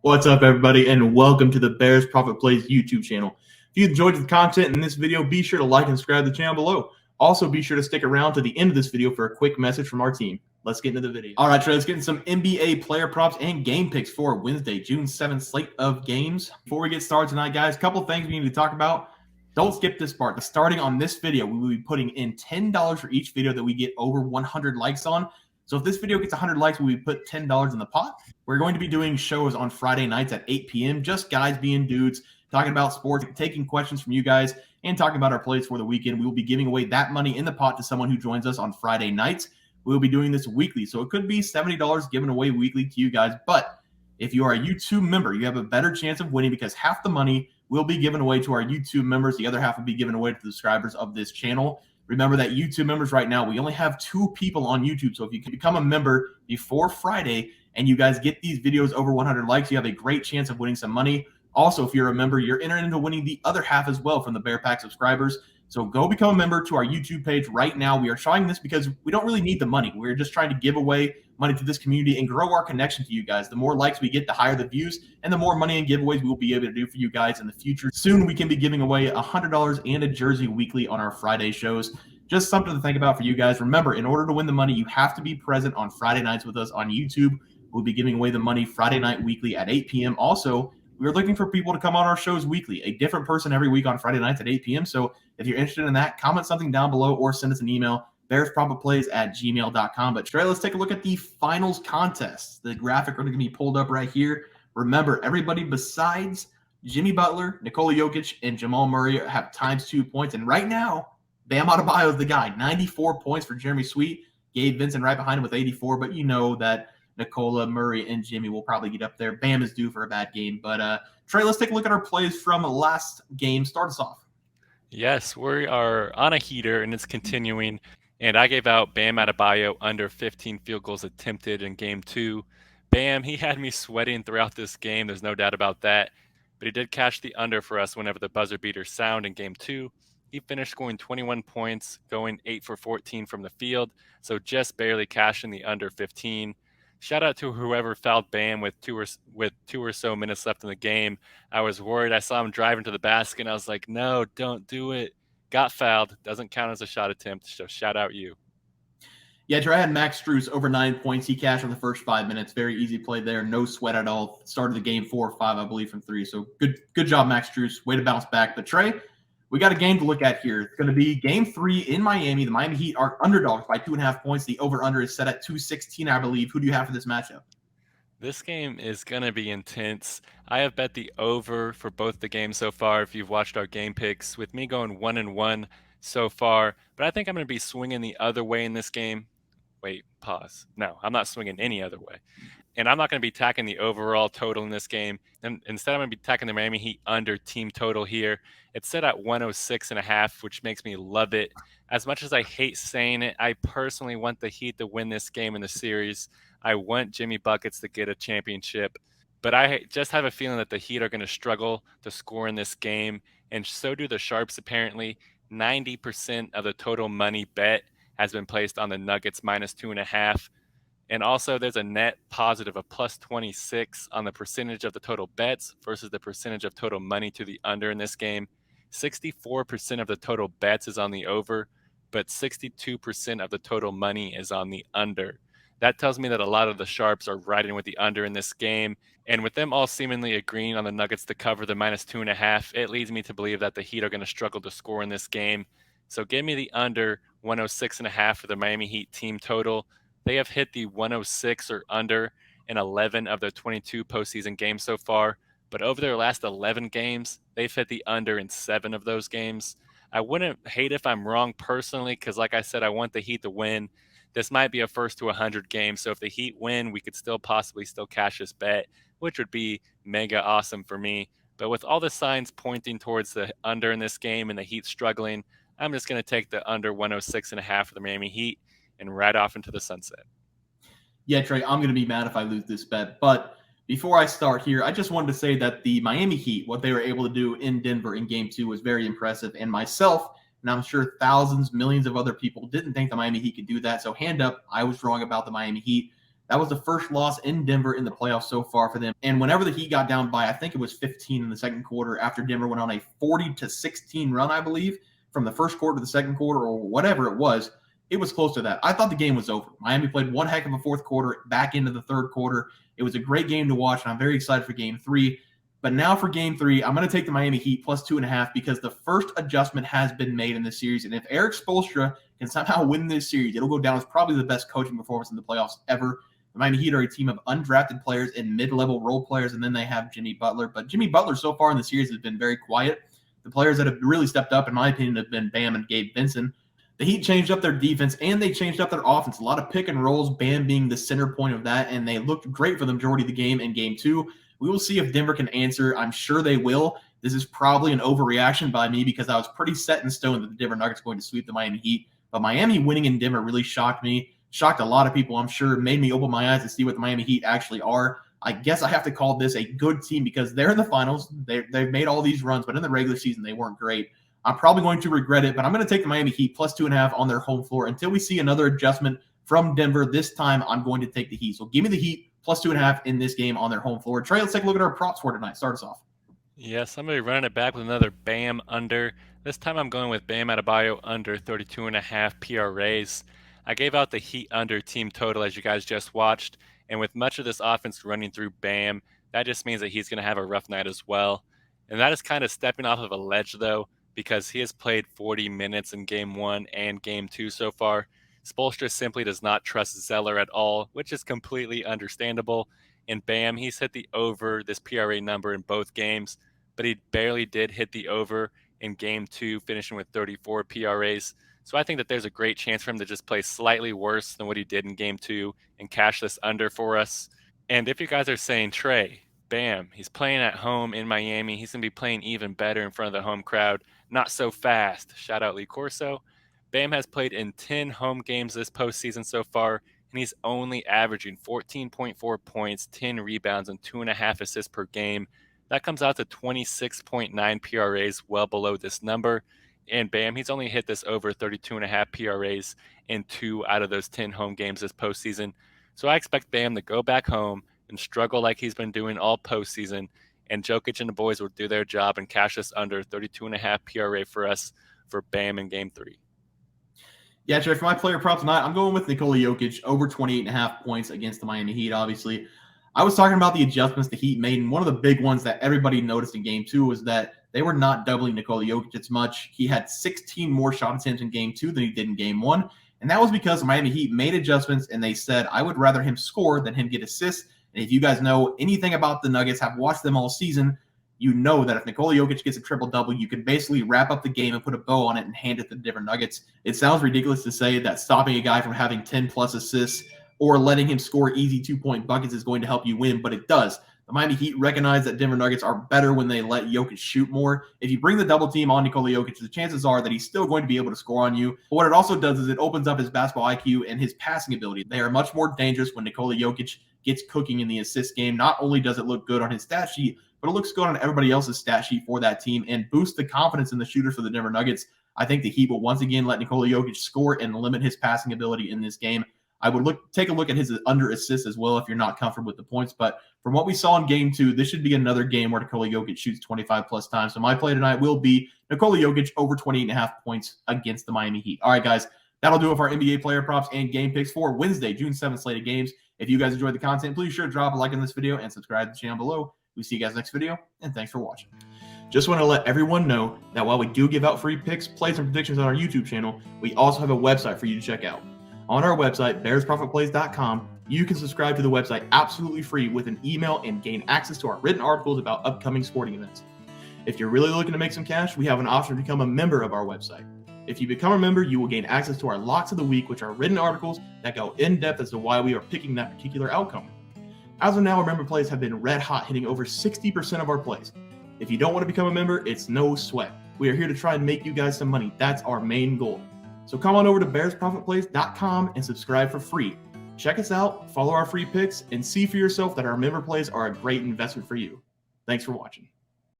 What's up, everybody, and welcome to the Bears Profit Plays YouTube channel. If you enjoyed the content in this video, be sure to like and subscribe to the channel below. Also, be sure to stick around to the end of this video for a quick message from our team. Let's get into the video. All right, Trey, let's get into some NBA player props and game picks for Wednesday, June 7th slate of games. Before we get started tonight, guys, a couple things we need to talk about. Don't skip this part. Starting on this video, we will be putting in $10 for each video that we get over 100 likes on. So if this video gets 100 likes, we put $10 in the pot. We're going to be doing shows on Friday nights at 8 p.m. Just guys being dudes, talking about sports, taking questions from you guys, and talking about our plays for the weekend. We will be giving away that money in the pot to someone who joins us on Friday nights. We will be doing this weekly. So it could be $70 given away weekly to you guys. But if you are a YouTube member, you have a better chance of winning because half the money will be given away to our YouTube members. The other half will be given away to the subscribers of this channel. Remember that YouTube members right now, we only have 2 people on YouTube. So if you can become a member before Friday and you guys get these videos over 100 likes, you have a great chance of winning some money. Also, if you're a member, you're entering into winning the other half as well from the Bear Pack subscribers. So go become a member to our YouTube page right now. We are trying this because we don't really need the money. We're just trying to give away money to this community and grow our connection to you guys. The more likes we get, the higher the views, and the more money and giveaways we will be able to do for you guys in the future. Soon we can be giving away $100 and a jersey weekly on our Friday shows. Just something to think about for you guys. Remember, in order to win the money, you have to be present on Friday nights with us on YouTube. We'll be giving away the money Friday night weekly at 8 p.m. Also, we're looking for people to come on our shows weekly, a different person every week on Friday nights at 8 p.m. So if you're interested in that, comment something down below or send us an email, bearsprofitplays@gmail.com. But Trey, let's take a look at the finals contest. The graphic are going to be pulled up right here. Remember, everybody besides Jimmy Butler, Nikola Jokic, and Jamal Murray have ×2 points. And right now, Bam Adebayo is the guy. 94 points for Jeremy Sweet. Gabe Vincent right behind him with 84. But you know that Nikola, Murray, and Jimmy will probably get up there. Bam is due for a bad game. But Trey, let's take a look at our plays from last game. Start us off. Yes, we are on a heater, and it's continuing. And I gave out Bam Adebayo under 15 field goals attempted in Game 2. Bam, he had me sweating throughout this game. There's no doubt about that. But he did cash the under for us whenever the buzzer beater sound in Game 2. He finished scoring 21 points, going 8 for 14 from the field, so just barely cashing the under 15. Shout out to whoever fouled Bam with two or so minutes left in the game. I was worried. I saw him driving to the basket, and I was like, no, don't do it. Got fouled. Doesn't count as a shot attempt, so shout out you. Yeah, Trey, I had Max Strus over 9 points. He cashed in the first 5 minutes. Very easy play there. No sweat at all. Started the game 4 or 5, I believe, from 3. So good job, Max Strus. Way to bounce back. But Trey, we got a game to look at here. It's going to be Game 3 in Miami. The Miami Heat are underdogs by 2.5 points. The over-under is set at 216, I believe. Who do you have for this matchup? This game is going to be intense. I have bet the over for both the games so far if you've watched our game picks, with me going 1-1 so far. But I think I'm going to be swinging the other way in this game. Wait, pause. No, I'm not swinging any other way. And I'm not going to be tacking the overall total in this game. And instead, I'm going to be tacking the Miami Heat under team total here. It's set at 106.5, which makes me love it. As much as I hate saying it, I personally want the Heat to win this game in the series. I want Jimmy Buckets to get a championship. But I just have a feeling that the Heat are going to struggle to score in this game. And so do the Sharps, apparently. 90% of the total money bet has been placed on the Nuggets -2.5. And also there's a net positive of +26 on the percentage of the total bets versus the percentage of total money to the under in this game. 64% of the total bets is on the over, but 62% of the total money is on the under. That tells me that a lot of the Sharps are riding with the under in this game. And with them all seemingly agreeing on the Nuggets to cover the -2.5, it leads me to believe that the Heat are going to struggle to score in this game. So give me the under 106.5 for the Miami Heat team total. They have hit the 106 or under in 11 of their 22 postseason games so far. But over their last 11 games, they've hit the under in 7 of those games. I wouldn't hate if I'm wrong personally, because like I said, I want the Heat to win. This might be a first to 100 game. So if the Heat win, we could still possibly cash this bet, which would be mega awesome for me. But with all the signs pointing towards the under in this game and the Heat struggling, I'm just going to take the under 106.5 for the Miami Heat and ride off into the sunset. Yeah, Trey, I'm going to be mad if I lose this bet. But before I start here, I just wanted to say that the Miami Heat, what they were able to do in Denver in Game 2 was very impressive. And myself, and I'm sure thousands, millions of other people didn't think the Miami Heat could do that. So hand up, I was wrong about the Miami Heat. That was the first loss in Denver in the playoffs so far for them. And whenever the Heat got down by, I think it was 15 in the second quarter after Denver went on a 40-16 run, I believe, from the first quarter to the second quarter or whatever it was close to that. I thought the game was over. Miami played one heck of a fourth quarter back into the third quarter. It was a great game to watch, and I'm very excited for game 3. But now for game 3, I'm going to take the Miami Heat plus 2.5 because the first adjustment has been made in this series. And if Eric Spoelstra can somehow win this series, it'll go down as probably the best coaching performance in the playoffs ever. The Miami Heat are a team of undrafted players and mid-level role players, and then they have Jimmy Butler. But Jimmy Butler so far in the series has been very quiet. The players that have really stepped up, in my opinion, have been Bam and Gabe Vincent. The Heat changed up their defense, and they changed up their offense. A lot of pick and rolls, Bam being the center point of that, and they looked great for the majority of the game in game 2. We will see if Denver can answer. I'm sure they will. This is probably an overreaction by me because I was pretty set in stone that the Denver Nuggets were going to sweep the Miami Heat. But Miami winning in Denver really shocked me, shocked a lot of people, I'm sure. Made me open my eyes to see what the Miami Heat actually are. I guess I have to call this a good team because they're in the finals. They've made all these runs, but in the regular season, they weren't great. I'm probably going to regret it, but I'm going to take the Miami Heat plus 2.5 on their home floor until we see another adjustment from Denver. This time, I'm going to take the Heat. So give me the Heat plus 2.5 in this game on their home floor. Trey, let's take a look at our props for tonight. Start us off. Yes, I'm going to be running it back with another Bam under. This time I'm going with Bam Adebayo under 32.5 PRAs. I gave out the Heat under team total as you guys just watched, and with much of this offense running through Bam, that just means that he's going to have a rough night as well. And that is kind of stepping off of a ledge, though, because he has played 40 minutes in Game 1 and Game 2 so far. Spoelstra simply does not trust Zeller at all, which is completely understandable. And Bam, he's hit the over this PRA number in both games, but he barely did hit the over in Game 2, finishing with 34 PRAs. So I think that there's a great chance for him to just play slightly worse than what he did in Game 2 and cash this under for us. And if you guys are saying, Trey, Bam, he's playing at home in Miami, he's going to be playing even better in front of the home crowd. Not so fast. Shout out Lee Corso. Bam has played in 10 home games this postseason so far, and he's only averaging 14.4 points, 10 rebounds, and 2.5 assists per game. That comes out to 26.9 PRAs, well below this number. And Bam, he's only hit this over 32.5 PRAs in 2 out of those 10 home games this postseason. So I expect Bam to go back home and struggle like he's been doing all postseason, and Jokic and the boys will do their job and cash us under 32.5 PRA for us for Bam in Game 3. Yeah, Trey, for my player prop tonight, I'm going with Nikola Jokic over 28.5 points against the Miami Heat, obviously. I was talking about the adjustments the Heat made, and one of the big ones that everybody noticed in Game 2 was that they were not doubling Nikola Jokic as much. He had 16 more shot attempts in Game 2 than he did in Game 1, and that was because the Miami Heat made adjustments, and they said, I would rather him score than him get assists. And if you guys know anything about the Nuggets, have watched them all season, you know that if Nikola Jokic gets a triple-double, you can basically wrap up the game and put a bow on it and hand it to the different Nuggets. It sounds ridiculous to say that stopping a guy from having 10-plus assists or letting him score easy 2-point buckets is going to help you win, but it does. The Miami Heat recognize that Denver Nuggets are better when they let Jokic shoot more. If you bring the double team on Nikola Jokic, the chances are that he's still going to be able to score on you. But what it also does is it opens up his basketball IQ and his passing ability. They are much more dangerous when Nikola Jokic gets cooking in the assist game. Not only does it look good on his stat sheet, but it looks good on everybody else's stat sheet for that team and boosts the confidence in the shooters for the Denver Nuggets. I think the Heat will once again let Nikola Jokic score and limit his passing ability in this game. I would take a look at his under assists as well if you're not comfortable with the points. But from what we saw in Game 2, this should be another game where Nikola Jokic shoots 25-plus times. So my play tonight will be Nikola Jokic over 28.5 points against the Miami Heat. All right, guys, that'll do it for our NBA player props and game picks for Wednesday, June 7th slate of games. If you guys enjoyed the content, please sure to drop a like on this video and subscribe to the channel below. We'll see you guys next video, and thanks for watching. Just want to let everyone know that while we do give out free picks, plays, and predictions on our YouTube channel, we also have a website for you to check out. On our website, bearsprofitplays.com, you can subscribe to the website absolutely free with an email and gain access to our written articles about upcoming sporting events. If you're really looking to make some cash, we have an option to become a member of our website. If you become a member, you will gain access to our Locks of the Week, which are written articles that go in depth as to why we are picking that particular outcome. As of now, our member plays have been red hot, hitting over 60% of our plays. If you don't want to become a member, it's no sweat. We are here to try and make you guys some money. That's our main goal. So come on over to bearsprofitplays.com and subscribe for free. Check us out, follow our free picks, and see for yourself that our member plays are a great investment for you. Thanks for watching.